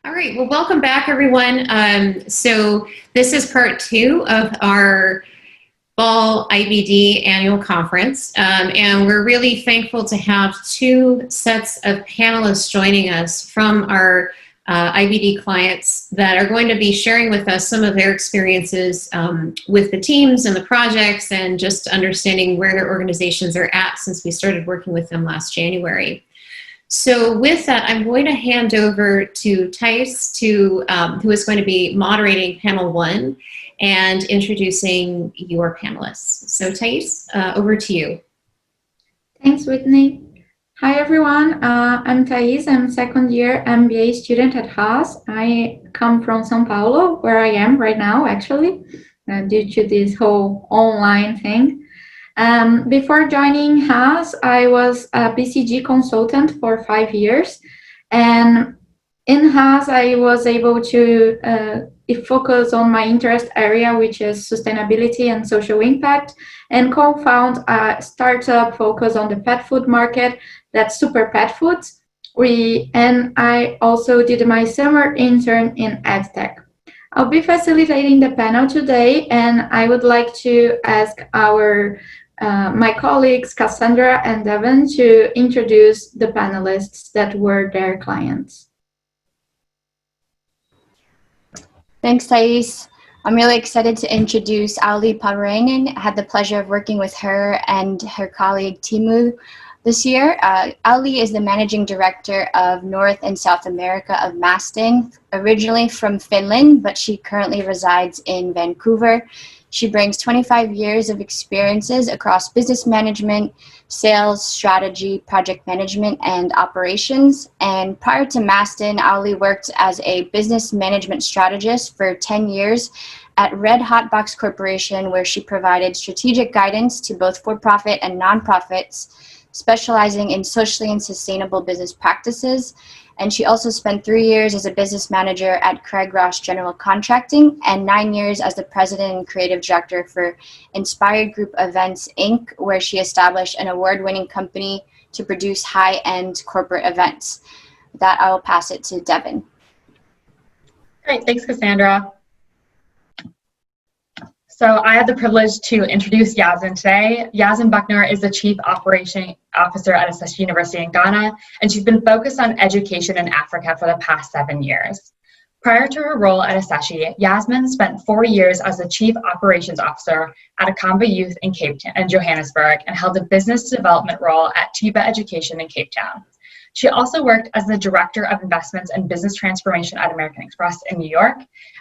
All right, well, welcome back, everyone. So this is part 2 of our Fall IBD annual conference, and we're really thankful to have 2 sets of panelists joining us from our IBD clients that are going to be sharing with us some of their experiences with the teams and the projects and just understanding where their organizations are at since we started working with them last January. So with that, I'm going to hand over to Thais, who is going to be moderating panel 1 and introducing your panelists. So Thais, over to you. Thanks, Whitney. Hi, everyone. I'm Thais. I'm second year MBA student at Haas. I come from São Paulo, where I am right now, actually, due to this whole online thing. Before joining Haas, I was a BCG consultant for 5 years. And in Haas, I was able to focus on my interest area, which is sustainability and social impact, and co-found a startup focused on the pet food market, that's Super Pet Foods. And I also did my summer intern in EdTech. I'll be facilitating the panel today, and I would like to ask my colleagues, Cassandra and Devin, to introduce the panelists that were their clients. Thanks, Thais. I'm really excited to introduce Auli Palrainen. I had the pleasure of working with her and her colleague Timu this year. Auli is the managing director of North and South America of Mastin, originally from Finland, but she currently resides in Vancouver. She brings 25 years of experiences across business management, sales, strategy, project management, and operations. And prior to Mastin, Auli worked as a business management strategist for 10 years at Red Hot Box Corporation, where she provided strategic guidance to both for-profit and nonprofits, specializing in socially and sustainable business practices. And she also spent 3 years as a business manager at Craig Ross General Contracting and 9 years as the president and creative director for Inspired Group Events, Inc., where she established an award-winning company to produce high-end corporate events. With that, I will pass it to Devin. Great, thanks, Cassandra. So I had the privilege to introduce Yasmin today. Yasmin Buckner is the Chief Operating Officer at Asahi University in Ghana, and she's been focused on education in Africa for the past 7 years. Prior to her role at Asahi, Yasmin spent 4 years as the Chief Operations Officer at Akamba Youth in Johannesburg and held a business development role at Tiba Education in Cape Town. She also worked as the Director of Investments and Business Transformation at American Express in New York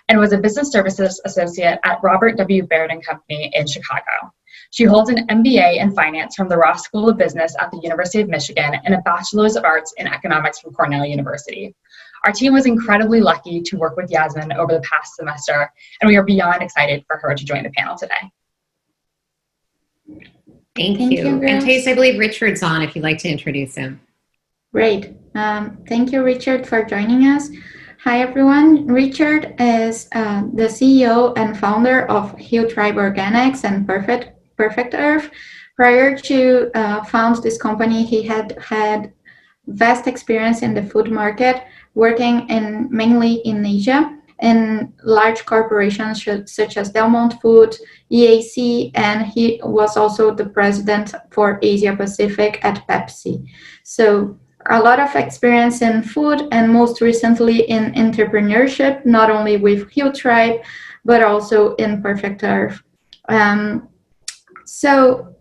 and was a Business Services Associate at Robert W. Baird & Company in Chicago. She holds an MBA in Finance from the Ross School of Business at the University of Michigan and a Bachelor's of Arts in Economics from Cornell University. Our team was incredibly lucky to work with Yasmin over the past semester, and we are beyond excited for her to join the panel today. Thank you. And Thais, I believe Richard's on if you'd like to introduce him. Great. Thank you, Richard, for joining us. Hi, everyone. Richard is the CEO and founder of Hill Tribe Organics and Perfect Earth. Prior to found this company, he had vast experience in the food market, working mainly in Asia in large corporations such as Del Monte Foods, EAC, and he was also the president for Asia Pacific at Pepsi. So a lot of experience in food and most recently in entrepreneurship, not only with Hill Tribe, but also in Perfect Earth. So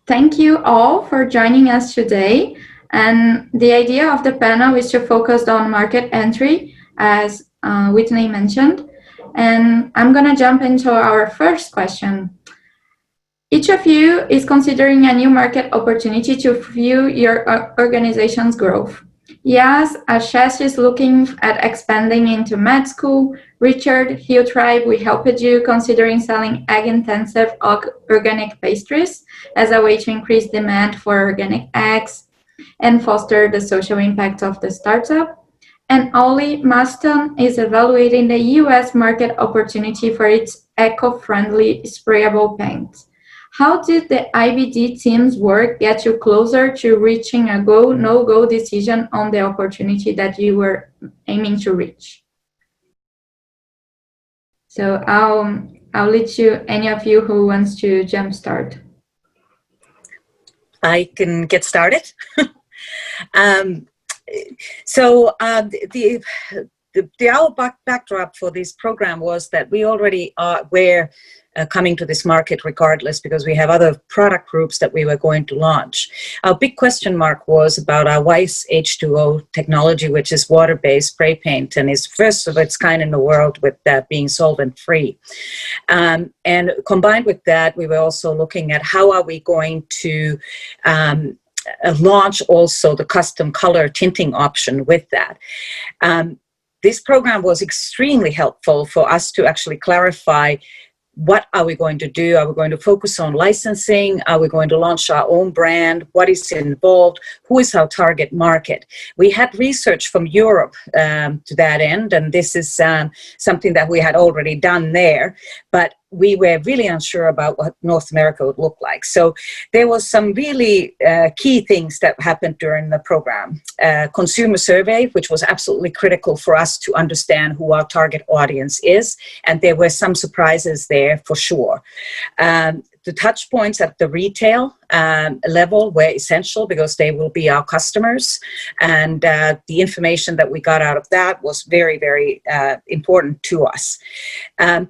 thank you all for joining us today. And the idea of the panel is to focus on market entry, as Whitney mentioned. And I'm going to jump into our first question. Each of you is considering a new market opportunity to fuel your organization's growth. Yes, Ashesh is looking at expanding into med school. Richard, Hill Tribe, we helped you considering selling egg-intensive organic pastries as a way to increase demand for organic eggs and foster the social impact of the startup. And Auli Maston is evaluating the US market opportunity for its eco-friendly sprayable paint. How did the IBD team's work get you closer to reaching a go, no-go decision on the opportunity that you were aiming to reach? So I'll let you, any of you who wants to jumpstart. I can get started. So our backdrop for this program was that we already were coming to this market regardless, because we have other product groups that we were going to launch. Our big question mark was about our WISE H2O technology, which is water-based spray paint and is first of its kind in the world with being solvent-free. And combined with that, we were also looking at how are we going to launch also the custom color tinting option with that. This program was extremely helpful for us to actually clarify what are we going to do? Are we going to focus on licensing? Are we going to launch our own brand? What is involved? Who is our target market? We had research from Europe to that end, and this is something that we had already done there, but we were really unsure about what North America would look like. So there was some really key things that happened during the program. Consumer survey, which was absolutely critical for us to understand who our target audience is, and there were some surprises there for sure. The touch points at the retail level were essential because they will be our customers, and the information that we got out of that was very, very important to us.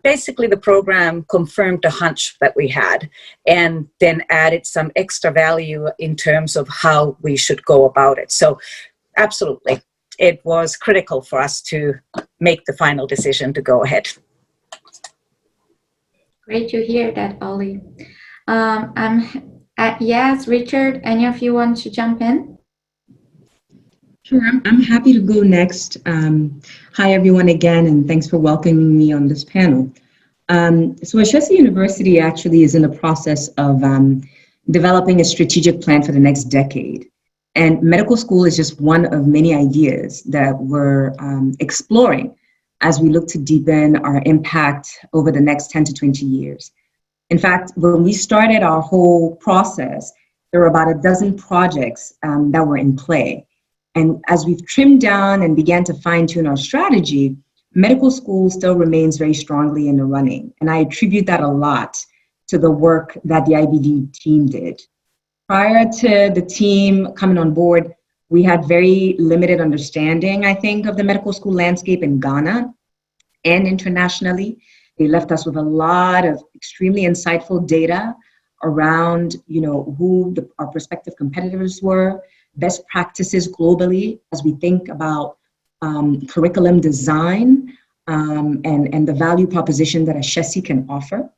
Basically, the program confirmed the hunch that we had and then added some extra value in terms of how we should go about it. So absolutely, it was critical for us to make the final decision to go ahead. Great to hear that, Ollie. Yes, Richard, any of you want to jump in? Sure, I'm happy to go next. Hi, everyone, again, and thanks for welcoming me on this panel. So Ashesi University actually is in the process of developing a strategic plan for the next decade. And medical school is just one of many ideas that we're exploring as we look to deepen our impact over the next 10 to 20 years. In fact, when we started our whole process, there were about a dozen projects that were in play. And as we've trimmed down and began to fine-tune our strategy, medical school still remains very strongly in the running. And I attribute that a lot to the work that the IBD team did. Prior to the team coming on board, we had very limited understanding, I think, of the medical school landscape in Ghana and internationally. They left us with a lot of extremely insightful data around, who our prospective competitors were, best practices globally as we think about curriculum design and the value proposition that Ashesi can offer.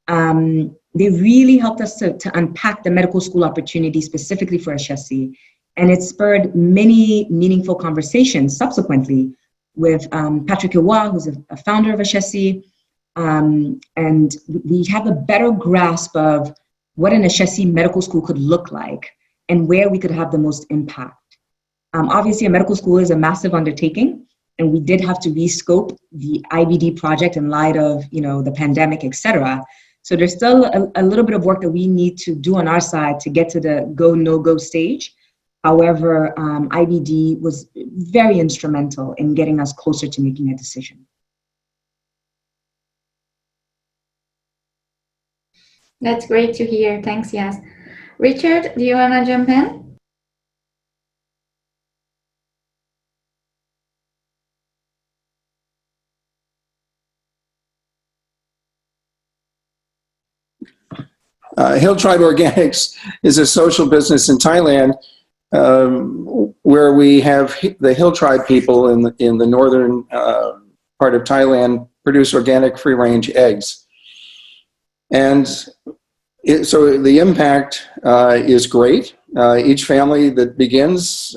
They really helped us to unpack the medical school opportunity specifically for Ashesi, and it spurred many meaningful conversations subsequently with Patrick Iwa, who's a founder of Ashesi, and we have a better grasp of what an Ashesi medical school could look like and where we could have the most impact. Obviously, a medical school is a massive undertaking, and we did have to rescope the IBD project in light of, the pandemic, et cetera. So there's still a little bit of work that we need to do on our side to get to the go, no-go stage. However, IBD was very instrumental in getting us closer to making a decision. That's great to hear. Thanks, Yas. Richard, do you want to jump in? Hill Tribe Organics is a social business in Thailand where we have the Hill Tribe people in the northern part of Thailand produce organic free-range eggs. And so the impact is great. Each family that begins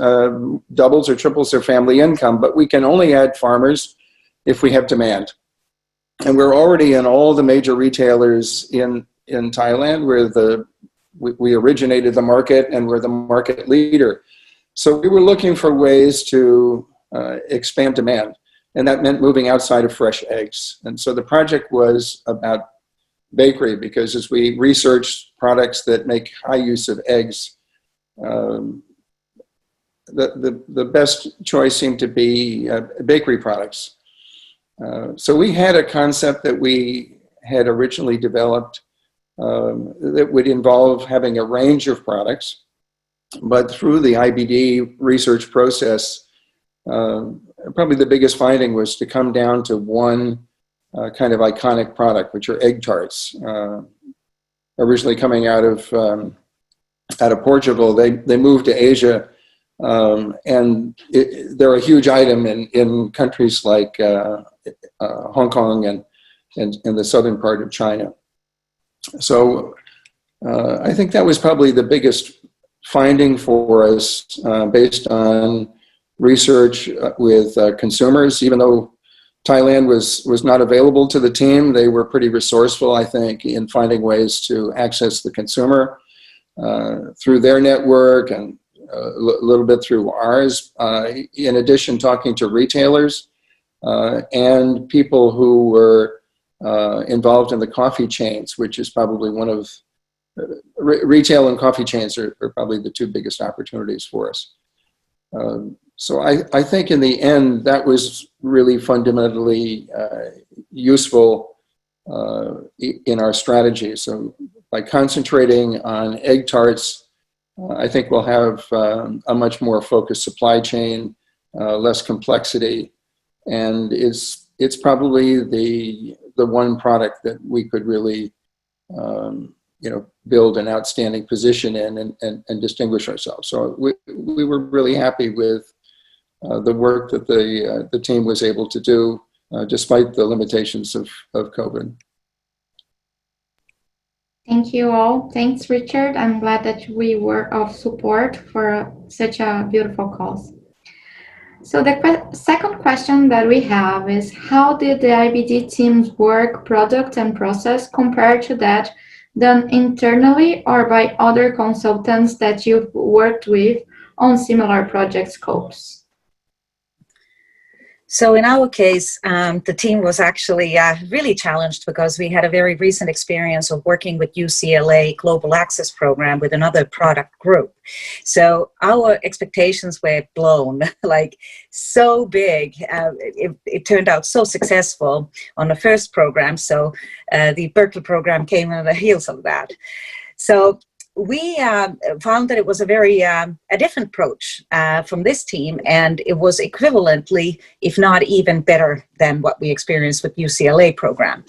doubles or triples their family income, but we can only add farmers if we have demand. And we're already in all the major retailers in Thailand, where we originated the market and we're the market leader. So we were looking for ways to expand demand, and that meant moving outside of fresh eggs. And so the project was about bakery, because as we researched products that make high use of eggs, the best choice seemed to be bakery products. So we had a concept that we had originally developed that would involve having a range of products, but through the IBD research process, probably the biggest finding was to come down to one kind of iconic product, which are egg tarts. Originally coming out of Portugal, they moved to Asia, and they're a huge item in countries like Hong Kong and the southern part of China. So I think that was probably the biggest finding for us based on research with consumers. Even though Thailand was not available to the team, they were pretty resourceful, I think, in finding ways to access the consumer through their network and a little bit through ours. In addition, talking to retailers and people who were involved in the coffee chains, which is probably one of retail and coffee chains are probably the two biggest opportunities for us. So I think in the end, that was really fundamentally useful in our strategy. So by concentrating on egg tarts, I think we'll have a much more focused supply chain, less complexity, and it's probably the one product that we could really build an outstanding position in and distinguish ourselves. So we were really happy with the work that the team was able to do despite the limitations of COVID. Thank you all. Thanks, Richard. I'm glad that we were of support for such a beautiful cause. So the second question that we have is, how did the IBD team's work, product, and process compare to that done internally or by other consultants that you've worked with on similar project scopes? So in our case, the team was actually really challenged because we had a very recent experience of working with UCLA Global Access Program with another product group. So our expectations were blown, like so big. It turned out so successful on the first program. So the Berkeley program came on the heels of that. So we found that it was a very a different approach from this team, and it was equivalently, if not even better than what we experienced with UCLA program.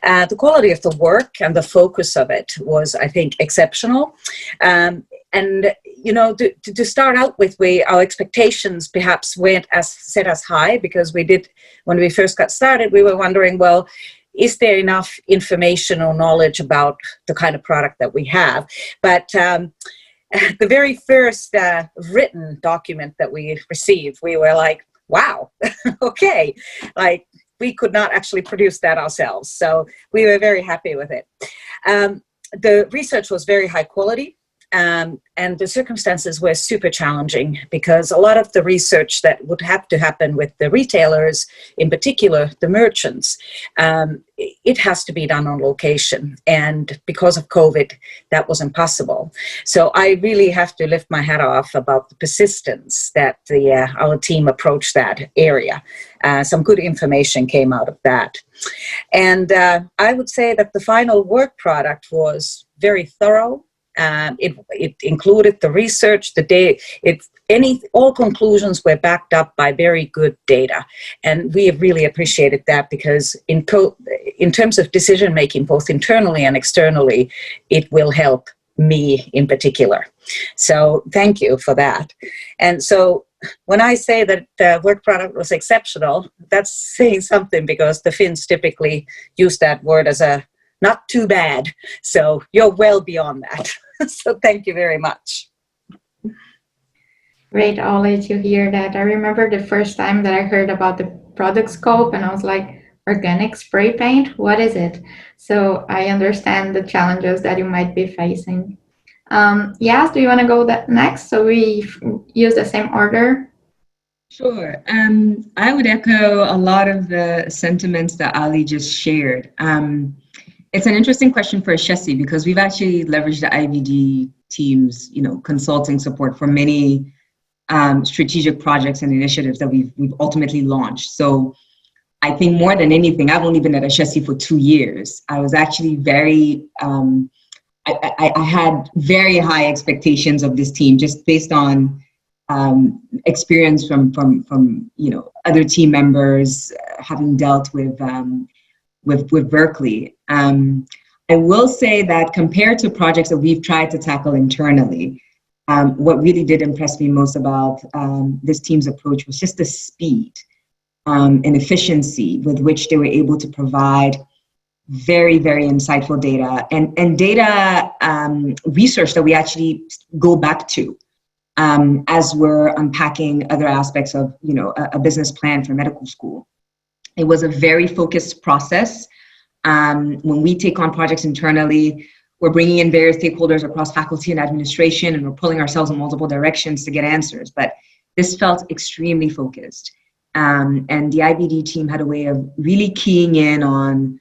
The quality of the work and the focus of it was, I think, exceptional. And to start out with, our expectations perhaps weren't set as high, because when we first got started, we were wondering, well, is there enough information or knowledge about the kind of product that we have? But the very first written document that we received, we were like, wow, okay. Like, we could not actually produce that ourselves. So we were very happy with it. The research was very high quality. And the circumstances were super challenging, because a lot of the research that would have to happen with the retailers, in particular the merchants, it has to be done on location. And because of COVID, that was impossible. So I really have to lift my hat off about the persistence that our team approached that area. Some good information came out of that. And I would say that the final work product was very thorough. It included the research, all conclusions were backed up by very good data, and we have really appreciated that, because in terms of decision making, both internally and externally, it will help me in particular. So thank you for that. And so when I say that the work product was exceptional, that's saying something, because the Finns typically use that word as a not too bad. So you're well beyond that. So thank you very much. Great, Ollie, to hear that. I remember the first time that I heard about the product scope, and I was like, organic spray paint, what is it? So I understand the challenges that you might be facing. Yas, do you want to go next? So we use the same order. Sure. I would echo a lot of the sentiments that Ali just shared. It's an interesting question for Shesi, because we've actually leveraged the IBD team's, consulting support for many strategic projects and initiatives that we've ultimately launched. So I think more than anything, I've only been at HSE for 2 years. I was actually very, I had very high expectations of this team just based on experience from other team members, having dealt with Berkeley. I will say that compared to projects that we've tried to tackle internally, what really did impress me most about this team's approach was just the speed and efficiency with which they were able to provide very, very insightful data and data research that we actually go back to as we're unpacking other aspects of a business plan for medical school. It was a very focused process. When we take on projects internally, we're bringing in various stakeholders across faculty and administration, and we're pulling ourselves in multiple directions to get answers. But this felt extremely focused. And the IBD team had a way of really keying in on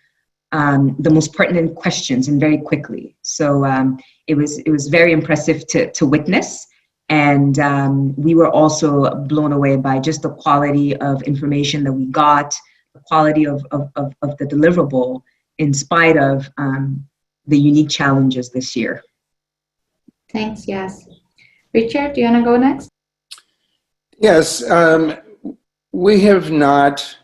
the most pertinent questions and very quickly. So it was very impressive to witness. And we were also blown away by just the quality of information that we got, the quality of the deliverable, in spite of the unique challenges this year. Thanks, yes. Richard, do you want to go next? Yes, we have not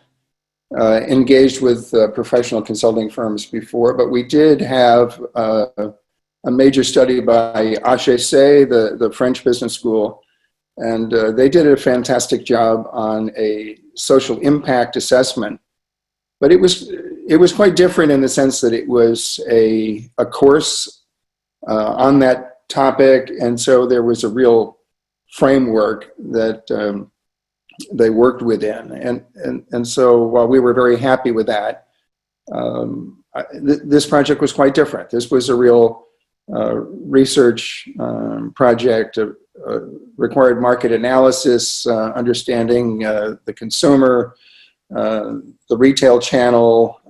engaged with professional consulting firms before, but we did have a major study by HEC, the French business school, and they did a fantastic job on a social impact assessment. But it was quite different in the sense that it was a course on that topic, and so there was a real framework that they worked within, and so while we were very happy with that, this project was quite different. This was a real research project, required market analysis, understanding the consumer, the retail channel,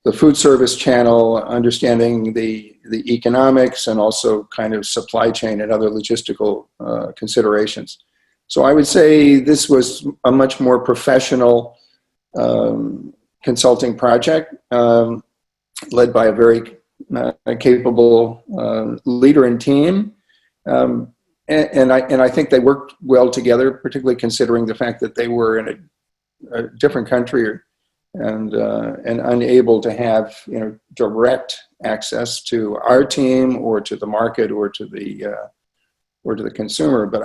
the food service channel, understanding the economics, and also kind of supply chain and other logistical considerations. So I would say this was a much more professional consulting project, led by a very capable leader and team. And I think they worked well together, particularly considering the fact that they were in a different country and unable to have direct access to our team or to the market or to the consumer. But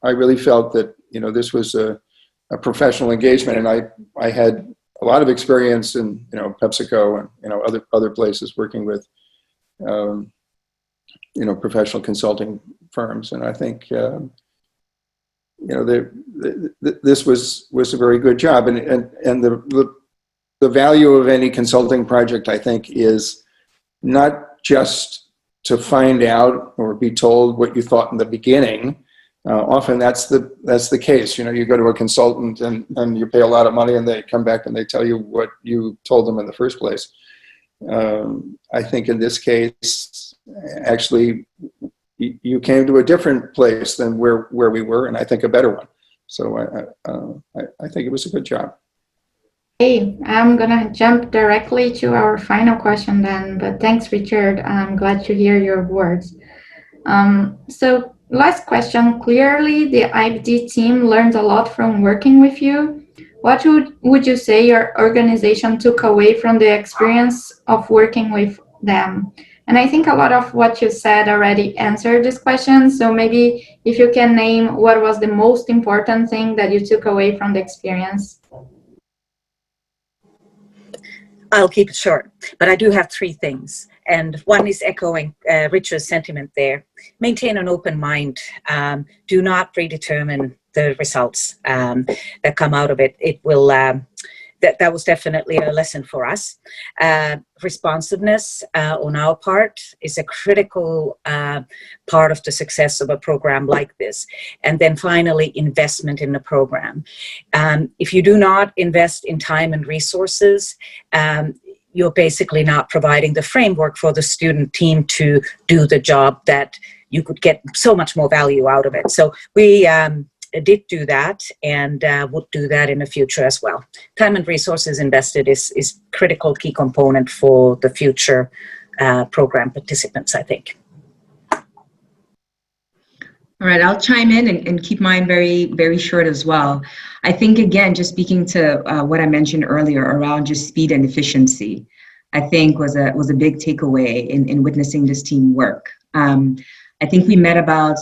I really felt that this was a professional engagement, and I had a lot of experience in PepsiCo and other places working with professional consulting firms, and I think this was a very good job, and the value of any consulting project, I think, is not just to find out or be told what you thought in the beginning. Often that's the case. You go to a consultant and you pay a lot of money, and they come back and they tell you what you told them in the first place. I think in this case, actually, you came to a different place than where we were, and I think a better one. So I think it was a good job. Hey, I'm gonna jump directly to our final question then, but thanks, Richard. I'm glad to hear your words. So last question, clearly the IBD team learned a lot from working with you. What would you say your organization took away from the experience of working with them? And I think a lot of what you said already answered this question. So maybe if you can name what was the most important thing that you took away from the experience. I'll keep it short, but I do have 3 things. And one is echoing Richard's sentiment there. Maintain an open mind. Do not predetermine the results that come out of it. It will, that was definitely a lesson for us. Responsiveness on our part is a critical part of the success of a program like this. And then finally, investment in the program. If you do not invest in time and resources, you're basically not providing the framework for the student team to do the job that you could get so much more value out of it. So we did do that and would do that in the future as well. Time and resources invested is critical key component for the future program participants, I think. All right, I'll chime in and keep mine very, very short as well. I think, again, just speaking to what I mentioned earlier around just speed and efficiency, I think was a big takeaway in witnessing this team work. I think we met about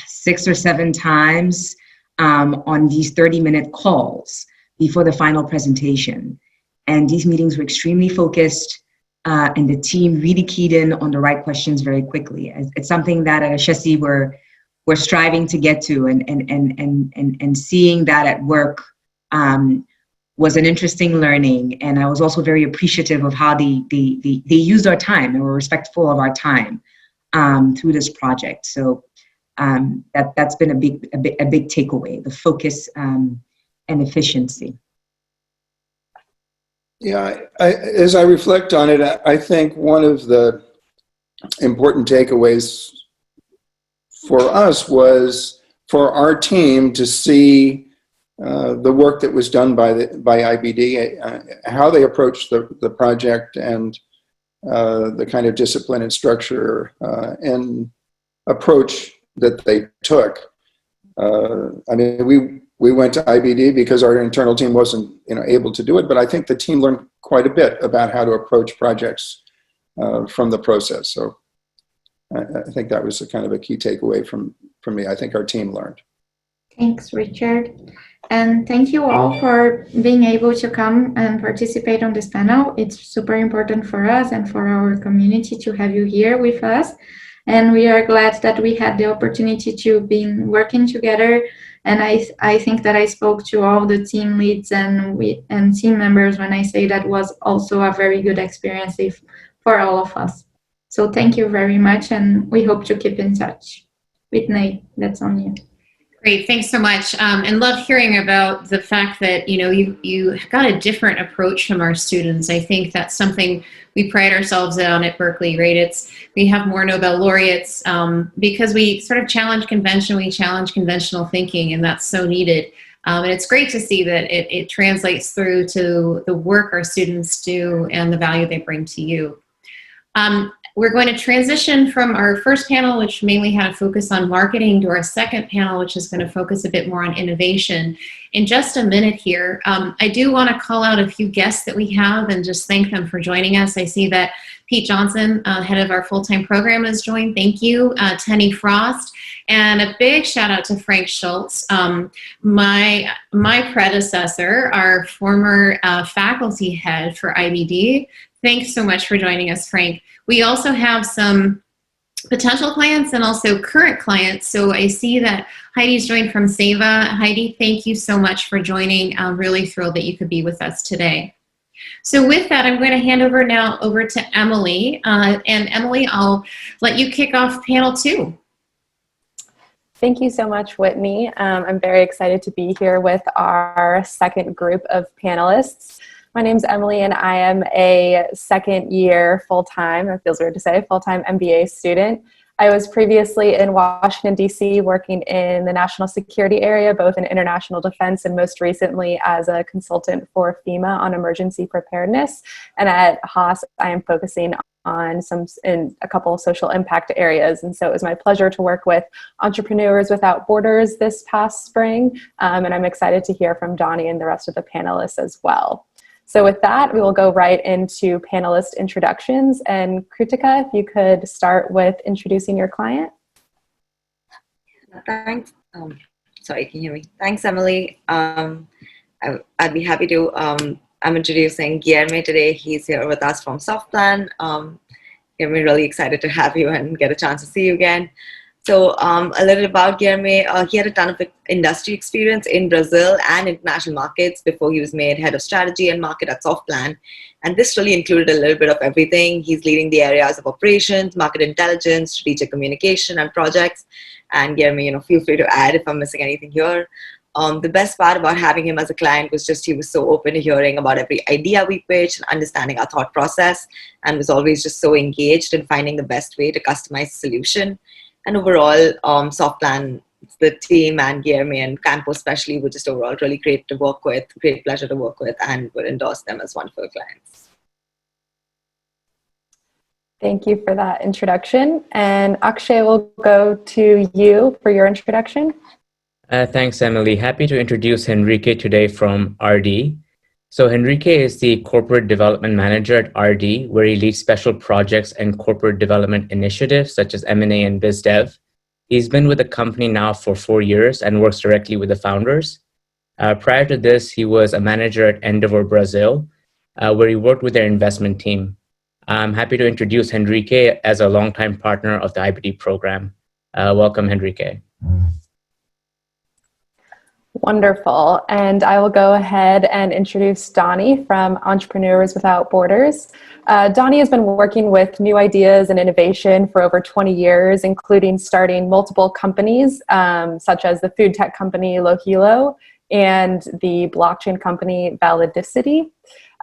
6 or 7 times on these 30-minute calls before the final presentation. And these meetings were extremely focused, and the team really keyed in on the right questions very quickly. It's something that at Ashesi we're striving to get to, and seeing that at work was an interesting learning. And I was also very appreciative of how they used our time and were respectful of our time through this project. So that's been a big takeaway, the focus and efficiency. Yeah, as I reflect on it, I think one of the important takeaways for us was for our team to see the work that was done by IBD, how they approached the project, and the kind of discipline and structure and approach that they took. I mean, we went to IBD because our internal team wasn't able to do it, but I think the team learned quite a bit about how to approach projects from the process. So I think that was a kind of a key takeaway from me. I think our team learned. Thanks, Richard. And thank you all for being able to come and participate on this panel. It's super important for us and for our community to have you here with us. And we are glad that we had the opportunity to be working together. And I think that I spoke to all the team leads and team members when I say that was also a very good experience for all of us. So thank you very much, and we hope to keep in touch. Whitney, that's on you. Great, thanks so much, and love hearing about the fact that you got a different approach from our students. I think that's something we pride ourselves on at Berkeley, right? We have more Nobel laureates because we sort of challenge convention, we challenge conventional thinking, and that's so needed. And it's great to see that it translates through to the work our students do and the value they bring to you. We're going to transition from our first panel, which mainly had a focus on marketing, to our second panel, which is going to focus a bit more on innovation. In just a minute here, I do want to call out a few guests that we have and just thank them for joining us. I see that Pete Johnson, head of our full-time program, has joined. Thank you. Tenny Frost. And a big shout out to Frank Schultz, my predecessor, our former faculty head for IBD. Thanks so much for joining us, Frank. We also have some potential clients and also current clients. So I see that Heidi's joined from Seva. Heidi, thank you so much for joining. I'm really thrilled that you could be with us today. So with that, I'm going to hand over now to Emily. And Emily, I'll let you kick off panel 2. Thank you so much, Whitney. I'm very excited to be here with our second group of panelists. My name's Emily, and I am a second year full-time, it feels weird to say, full-time MBA student. I was previously in Washington, D.C., working in the national security area, both in international defense and most recently as a consultant for FEMA on emergency preparedness. And at Haas, I am focusing on a couple of social impact areas. And so it was my pleasure to work with Entrepreneurs Without Borders this past spring. And I'm excited to hear from Donnie and the rest of the panelists as well. So with that, we will go right into panelist introductions. And Kritika, if you could start with introducing your client. Thanks. Sorry, can you hear me? Thanks, Emily. I'd be happy to. I'm introducing Guilherme today. He's here with us from Softplan. Guilherme, really excited to have you and get a chance to see you again. So a little about Guilherme. He had a ton of industry experience in Brazil and international markets before he was made head of strategy and market at Softplan. And this really included a little bit of everything. He's leading the areas of operations, market intelligence, strategic communication, and projects. And Guilherme, feel free to add if I'm missing anything here. The best part about having him as a client was just he was so open to hearing about every idea we pitched and understanding our thought process, and was always just so engaged in finding the best way to customize the solution. And overall, Softplan, the team and Guillermo and Campo especially were just overall really great to work with, great pleasure to work with, and would endorse them as wonderful clients. Thank you for that introduction. And Akshay, will go to you for your introduction. Thanks, Emily. Happy to introduce Henrique today from RD. So Henrique is the Corporate Development Manager at RD, where he leads special projects and corporate development initiatives such as M&A and BizDev. He's been with the company now for 4 years and works directly with the founders. Prior to this, he was a manager at Endeavor Brazil, where he worked with their investment team. I'm happy to introduce Henrique as a longtime partner of the IBD program. Welcome, Henrique. Wonderful. And I will go ahead and introduce Donnie from Entrepreneurs Without Borders. Donnie has been working with new ideas and innovation for over 20 years, including starting multiple companies, such as the food tech company Lohilo and the blockchain company Validicity,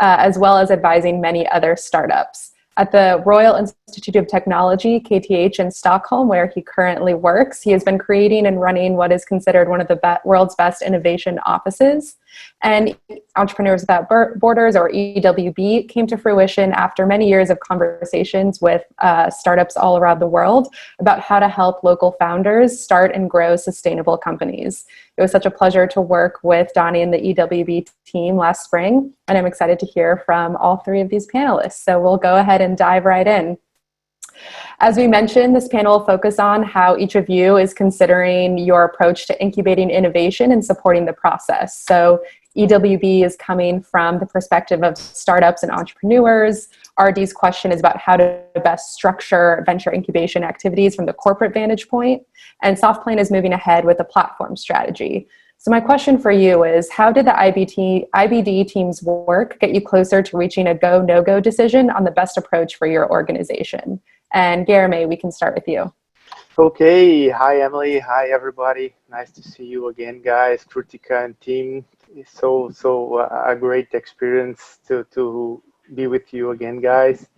as well as advising many other startups. At the Royal Institute of Technology, KTH, in Stockholm, where he currently works, he has been creating and running what is considered one of the world's best innovation offices. And Entrepreneurs Without Borders, or EWB, came to fruition after many years of conversations with startups all around the world about how to help local founders start and grow sustainable companies. It was such a pleasure to work with Donnie and the EWB team last spring, and I'm excited to hear from all three of these panelists. So we'll go ahead and dive right in. As we mentioned, this panel will focus on how each of you is considering your approach to incubating innovation and supporting the process. So EWB is coming from the perspective of startups and entrepreneurs. RD's question is about how to best structure venture incubation activities from the corporate vantage point. And Softplane is moving ahead with a platform strategy. So my question for you is, how did the IBD team's work get you closer to reaching a go, no-go decision on the best approach for your organization? And Guillermo, we can start with you. Okay, hi Emily, hi everybody. Nice to see you again, guys. Krutika and team. It's so a great experience to be with you again, guys.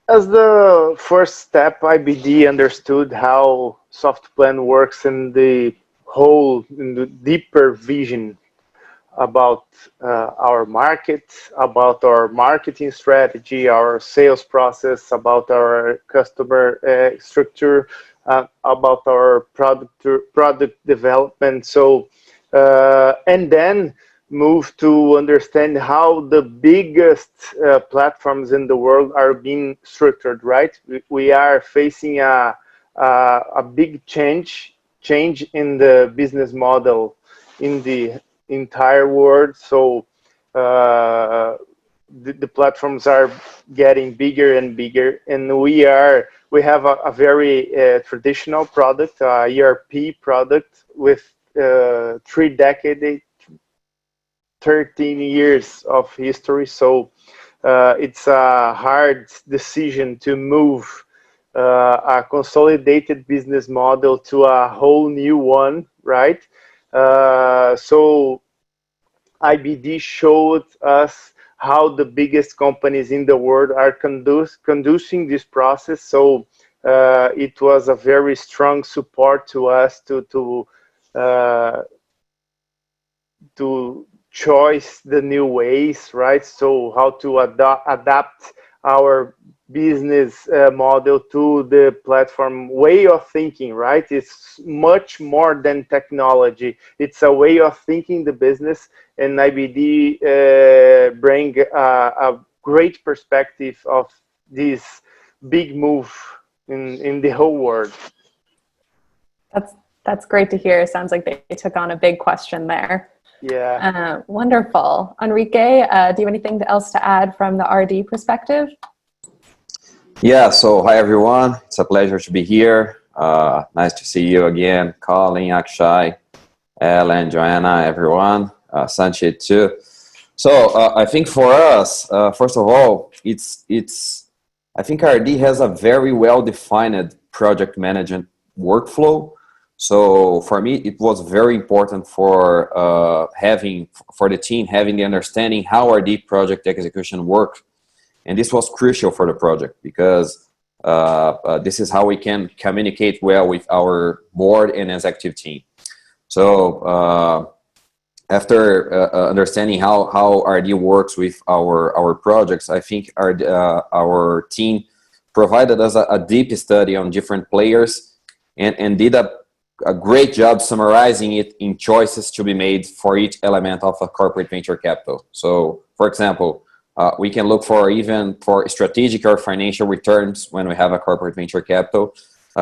As the first step, IBD understood how Softplan works in the deeper vision about our market, about our marketing strategy, our sales process, about our customer structure, about our product development. So, and then move to understand how the biggest platforms in the world are being structured, right? We are facing a big change in the business model in the entire world. So the platforms are getting bigger and bigger, and we have a very traditional product, a ERP product with 3 decades, 13 years of history. So it's a hard decision to move a consolidated business model to a whole new one, right? So IBD showed us how the biggest companies in the world are conducting this process. So it was a very strong support to us to choose the new ways, right? So how to adapt our business model to the platform way of thinking, right? It's much more than technology. It's a way of thinking the business, and IBD bring a great perspective of this big move in the whole world. That's great to hear. Sounds like they took on a big question there. Yeah. Wonderful. Enrique, do you have anything else to add from the RD perspective? Yeah, so hi everyone. It's a pleasure to be here. Nice to see you again, Colin, Akshay, Ellen, Joanna, everyone, Sanchit too. So I think for us, first of all, I think RD has a very well-defined project management workflow. So for me, it was very important for the team having the understanding how RD project execution works. And this was crucial for the project because this is how we can communicate well with our board and executive team. So after understanding how RD works with our projects, I think our team provided us a deep study on different players and did a great job summarizing it in choices to be made for each element of a corporate venture capital. So, for example, we can look for even for strategic or financial returns when we have a corporate venture capital.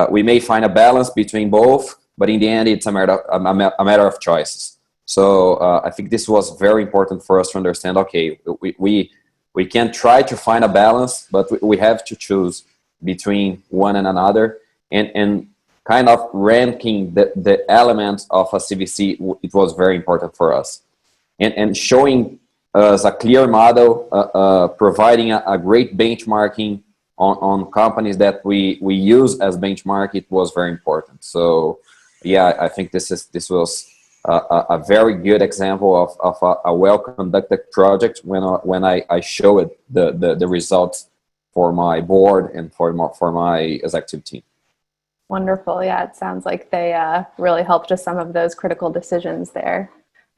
We may find a balance between both, but in the end, it's a matter of choices. So I think this was very important for us to understand, okay, we can try to find a balance, but we have to choose between one and another, and kind of ranking the elements of a CVC, it was very important for us. And showing us a clear model, providing a great benchmarking on companies that we use as benchmark, it was very important. So yeah, I think this was a very good example of a well-conducted project when I showed the results for my board and for my executive team. Wonderful. Yeah, it sounds like they really helped with some of those critical decisions there.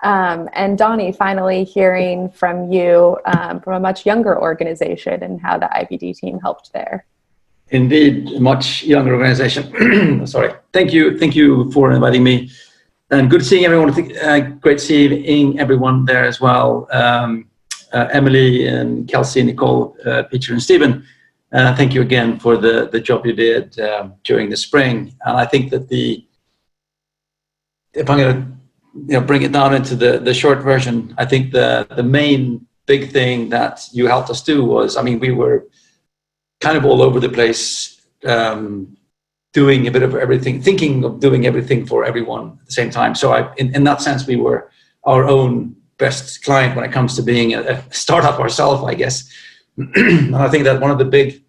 And Donnie, finally hearing from you from a much younger organization and how the IBD team helped there. Indeed, a much younger organization. Sorry. Thank you for inviting me. And good seeing everyone. Great seeing everyone there as well. Emily and Kelsey, Nicole, Peter and Stephen. Thank you again for the job you did during the spring. And I think that if I'm going to bring it down into the short version, I think the main big thing that you helped us do was, I mean, we were kind of all over the place, doing a bit of everything, thinking of doing everything for everyone at the same time. So in that sense, we were our own best client when it comes to being a startup ourselves, I guess. And I think that one of the biggest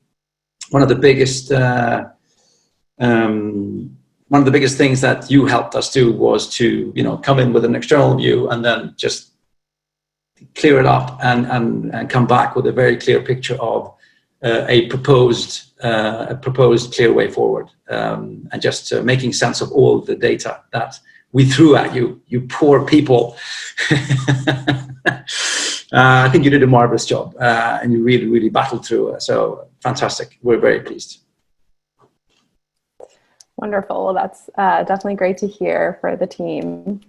things that you helped us do was to, come in with an external view and then just clear it up and come back with a very clear picture of a proposed clear way forward, and just making sense of all the data that we threw at you poor people. I think you did a marvelous job, and you really, really battled through it. So fantastic. We're very pleased. Wonderful. Well, that's definitely great to hear for the team.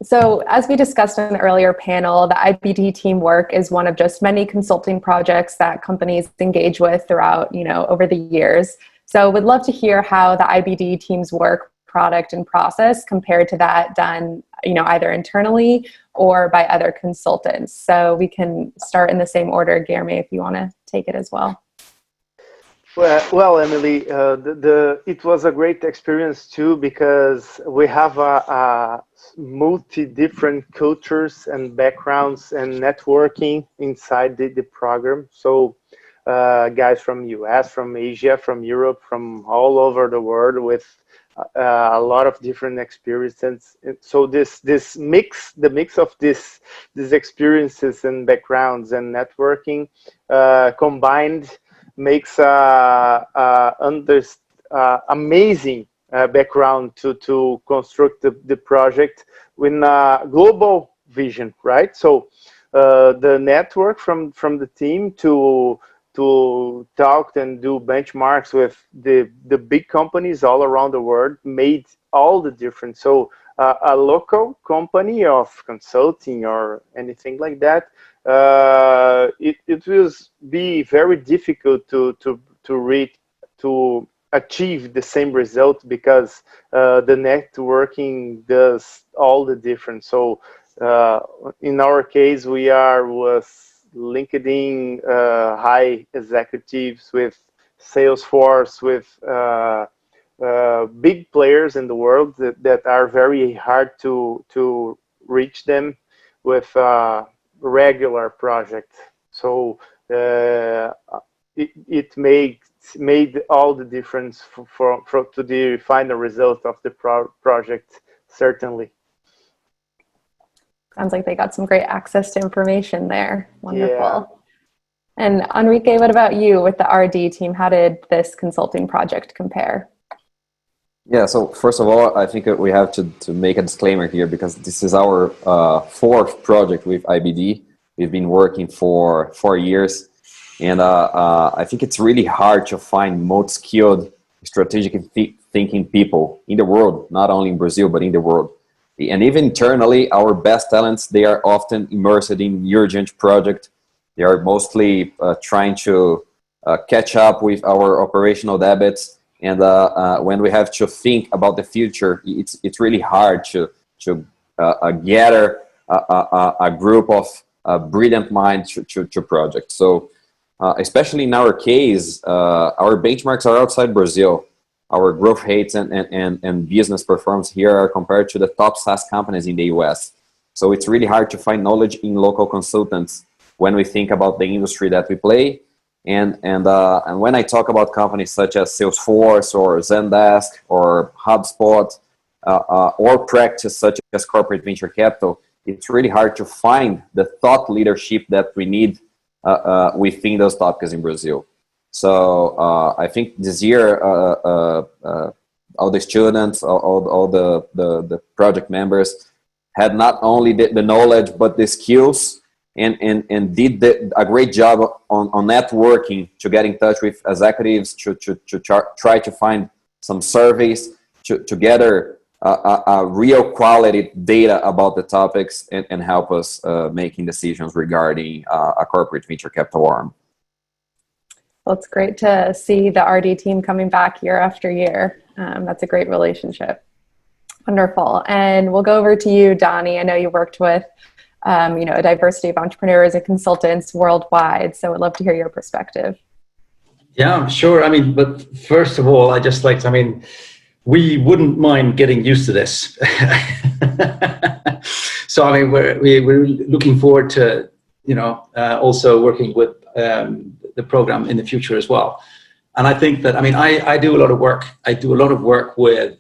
So as we discussed in an earlier panel, the IBD team work is one of just many consulting projects that companies engage with throughout, over the years. So would love to hear how the IBD team's work, product, and process compared to that done, either internally or by other consultants. So we can start in the same order. Guilherme, if you want to take it as well. Well, Emily, it was a great experience too, because we have a multi-different cultures and backgrounds and networking inside the program. So guys from US, from Asia, from Europe, from all over the world with a lot of different experiences. So the mix of these experiences and backgrounds and networking combined makes amazing background to construct the project with a global vision, right? So the network from the team to talk and do benchmarks with the big companies all around the world made all the difference. So a local company of consulting or anything like that, it will be very difficult to achieve the same result, because the networking does all the difference. So in our case, we are with LinkedIn high executives, with Salesforce, with big players in the world that are very hard to reach them with regular project. So it made all the difference to the final result of the project, certainly. Sounds like they got some great access to information there. Wonderful. Yeah. And Enrique, what about you with the RD team? How did this consulting project compare? Yeah, so first of all, I think we have to make a disclaimer here because this is our fourth project with IBD. We've been working for 4 years, and I think it's really hard to find most skilled strategic thinking people in the world, not only in Brazil, but in the world. And even internally, our best talents, they are often immersed in urgent projects. They are mostly trying to catch up with our operational debits. And when we have to think about the future, it's really hard to gather a group of brilliant minds to projects. So especially in our case, our benchmarks are outside Brazil. Our growth rates and business performance here are compared to the top SaaS companies in the US. So it's really hard to find knowledge in local consultants when we think about the industry that we play. And when I talk about companies such as Salesforce or Zendesk or HubSpot or practice such as corporate venture capital, it's really hard to find the thought leadership that we need within those topics in Brazil. So I think this year, all the students, all the project members had not only the knowledge, but the skills and did a great job on networking to get in touch with executives, to try to find some surveys, to gather a real quality data about the topics and help us making decisions regarding a corporate venture capital arm. Well, it's great to see the RD team coming back year after year. That's a great relationship. Wonderful. And we'll go over to you, Donnie. I know you worked with a diversity of entrepreneurs and consultants worldwide. So I'd love to hear your perspective. Yeah, sure. I mean, but first of all, we wouldn't mind getting used to this. So, I mean, we're looking forward to, also working with the program in the future as well. And I think that, I do a lot of work. I do a lot of work with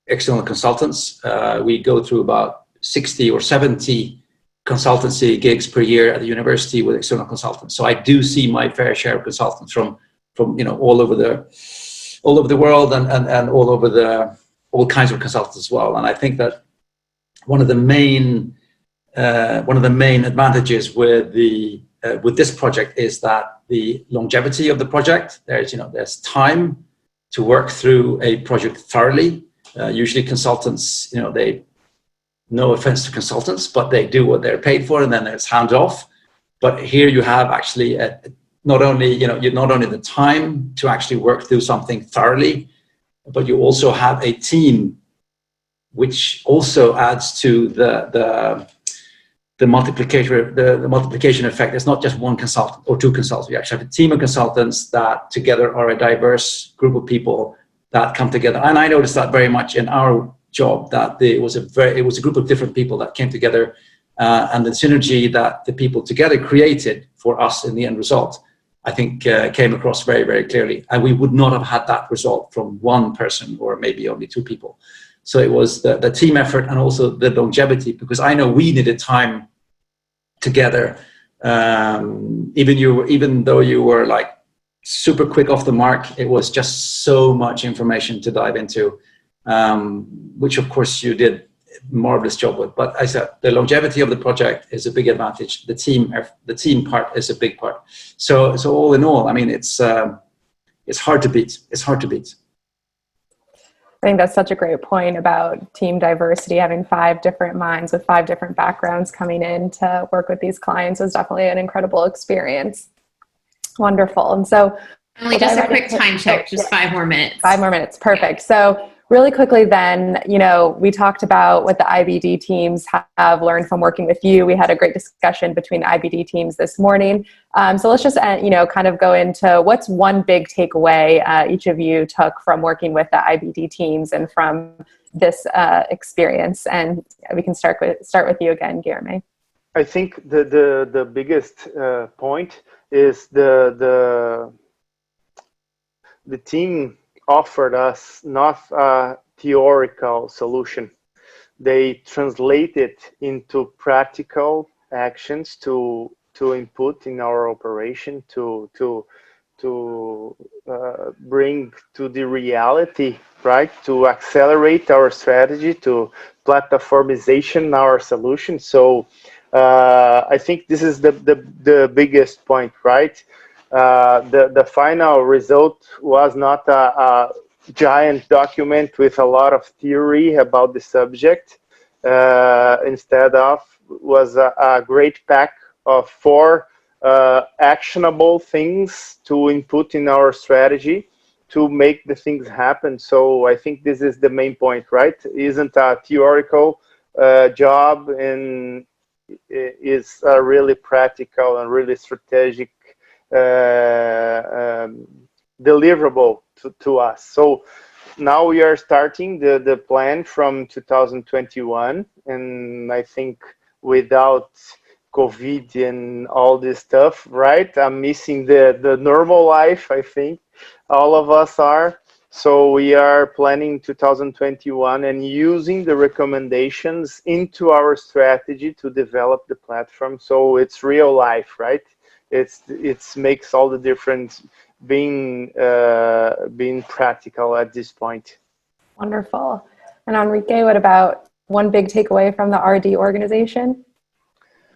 external consultants. We go through about 60 or 70 consultancy gigs per year at the university with external consultants. So I do see my fair share of consultants from all over the world and all kinds of consultants as well. And I think that one of the main advantages with this project is that the longevity of the project. There's time to work through a project thoroughly. Usually consultants, no offense to consultants, but they do what they're paid for, and then it's hands off. But here you have actually not only the time to actually work through something thoroughly, but you also have a team, which also adds to the multiplication effect. It's not just one consultant or two consultants. You actually have a team of consultants that together are a diverse group of people that come together. And I noticed that very much in our job, that it was a group of different people that came together, and the synergy that the people together created for us in the end result, I think came across very, very clearly. And we would not have had that result from one person or maybe only two people. So it was the team effort and also the longevity, because I know we needed time together. Even though you were like super quick off the mark, it was just so much information to dive into. Which of course you did a marvelous job with. But I said the longevity of the project is a big advantage. The team part is a big part. So all in all, it's hard to beat. It's hard to beat. I think that's such a great point about team diversity. Having 5 different minds with 5 different backgrounds coming in to work with these clients was definitely an incredible experience. Wonderful. And so, Emily, just a quick time check. Just 5 more minutes. 5 more minutes. Perfect. So really quickly then, we talked about what the IBD teams have learned from working with you. We had a great discussion between the IBD teams this morning. So let's just, kind of go into what's one big takeaway each of you took from working with the IBD teams and from this experience. And we can start with you again, Guilherme. I think the biggest point is the team offered us not a theoretical solution. They translate it into practical actions to input in our operation to bring to the reality, right? To accelerate our strategy, to platformization our solution. So I think this is the biggest point, right? The final result was not a giant document with a lot of theory about the subject. Instead of was a great pack of 4 actionable things to input in our strategy to make the things happen. So I think this is the main point, right? Isn't a theoretical job, and is a really practical and really strategic deliverable to us. So now we are starting the plan from 2021, and I think without COVID and all this stuff, right? I'm missing the normal life, I think all of us are. So we are planning 2021 and using the recommendations into our strategy to develop the platform. So it's real life, right? It's makes all the difference being practical at this point. Wonderful. And Enrique, what about one big takeaway from the RD organization?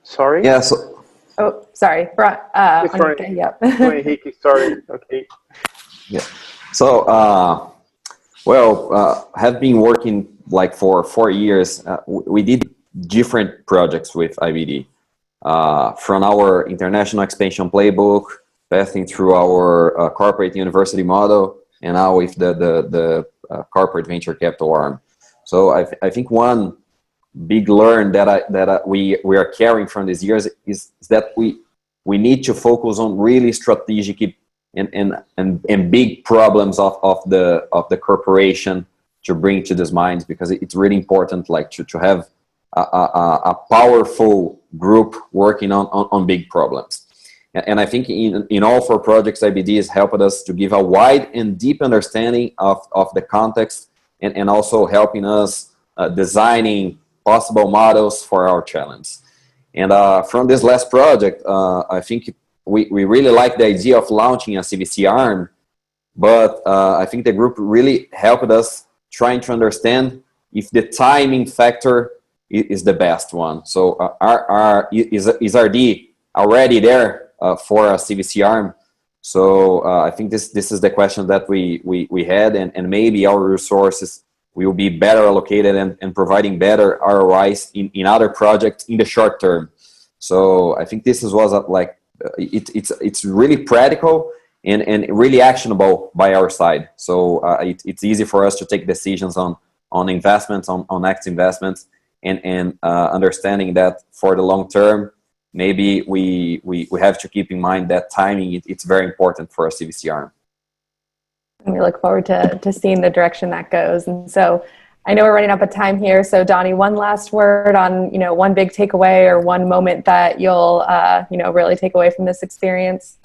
Sorry? Yeah, so, Oh, sorry. Enrique, yep. Sorry, okay. yeah. So, have been working like for 4 years. We did different projects with IBD. From our international expansion playbook, passing through our corporate university model, and now with the corporate venture capital arm. So I think one big learn that we are carrying from these years is that we need to focus on really strategic and big problems of the corporation to bring to these minds, because it's really important, like to have a powerful group working on big problems. And I think in all 4 projects, IBD has helped us to give a wide and deep understanding of the context, and also helping us designing possible models for our challenge. And from this last project, I think we really like the idea of launching a CVC arm, but I think the group really helped us trying to understand if the timing factor is the best one. So is RD already there for a CVC arm? So I think this is the question that we had, and maybe our resources will be better allocated and providing better ROIs in other projects in the short term. So I think this was it's really practical and really actionable by our side. So it's easy for us to take decisions on investments, on next investments, and understanding that for the long term, maybe we have to keep in mind that timing, it's very important for a CVC arm. And we look forward to seeing the direction that goes. And so I know we're running up of time here. So Donnie, one last word on, one big takeaway or one moment that you'll, really take away from this experience.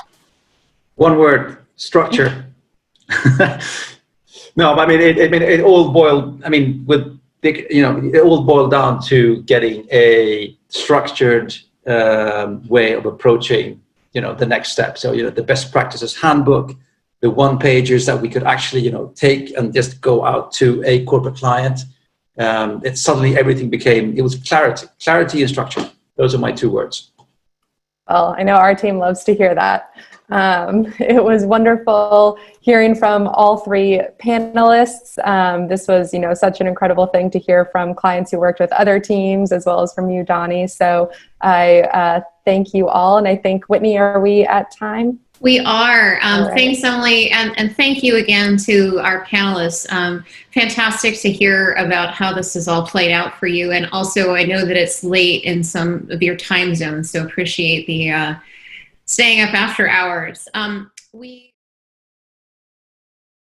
One word: structure. No, but it all boiled. It all boiled down to getting a structured way of approaching, the next step. So, the best practices handbook, the one-pagers that we could actually, take and just go out to a corporate client. It suddenly everything it was clarity and structure. Those are my 2 words. Well, I know our team loves to hear that. It was wonderful hearing from all 3 panelists. This was, such an incredible thing to hear from clients who worked with other teams, as well as from you, Donnie. So I thank you all. And I think, Whitney, are we at time? We are. Right. Thanks, Emily, and thank you again to our panelists. Fantastic to hear about how this has all played out for you. And also, I know that it's late in some of your time zones, so appreciate the staying up after hours.